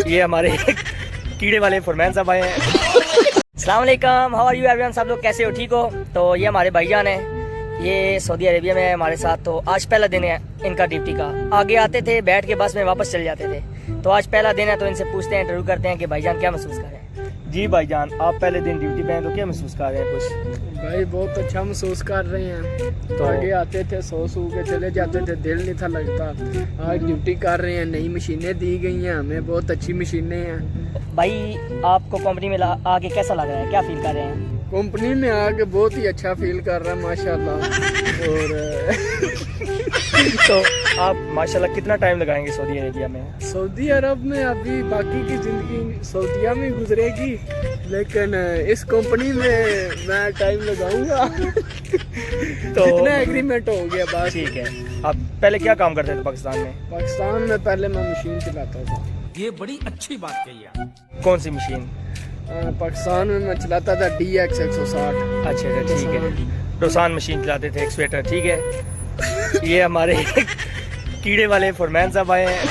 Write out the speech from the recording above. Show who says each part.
Speaker 1: ये हमारे कीड़े वाले फरमान साहब आए हैं। अस्सलाम वालेकुम, हाउ आर यू एवरीवन, सब लोग कैसे हो, ठीक हो? तो ये हमारे भाईजान हैं, ये सऊदी अरेबिया में है हमारे साथ। तो आज पहला दिन है इनका ड्यूटी का। आगे आते थे, बैठ के बस में वापस चले जाते थे। तो आज पहला दिन है, तो इनसे पूछते हैं, इंटरव्यू करते हैं कि भाईजान क्या महसूस कर रहे हैं। जी भाईजान, आप पहले दिन ड्यूटी पे हैं तो क्या महसूस कर रहे हैं? कुछ
Speaker 2: भाई बहुत अच्छा महसूस कर रहे हैं। तो आगे आते थे, सो के चले जाते थे, दिल नहीं था लगता। आज ड्यूटी कर रहे हैं, नई मशीनें दी गई हैं हमें, बहुत अच्छी मशीनें हैं।
Speaker 1: भाई आपको कंपनी में आके कैसा लग रहा है, क्या फील कर रहे हैं?
Speaker 2: कंपनी में आके बहुत ही अच्छा फील कर रहा है माशाल्लाह। और
Speaker 1: तो आप माशाल्लाह कितना टाइम लगाएंगे सऊदी अरेबिया में?
Speaker 2: सऊदी अरब में अभी बाकी की ज़िंदगी सऊदिया में गुजरेगी, लेकिन इस कंपनी में मैं टाइम लगाऊंगा।
Speaker 1: तो
Speaker 2: जितना एग्रीमेंट हो गया बस।
Speaker 1: ठीक है। आप पहले क्या काम करते थे पाकिस्तान में?
Speaker 2: पाकिस्तान में पहले मैं मशीन चलाता था।
Speaker 3: ये बड़ी अच्छी बात कही आप।
Speaker 1: कौन सी मशीन?
Speaker 2: पाकिस्तान में मैं चलाता था DX 160।
Speaker 1: अच्छा ठीक है, डोसान मशीन चलाते थे, एक्सवेटर, ठीक है। ये हमारे कीड़े वाले फरमान साहब आए हैं।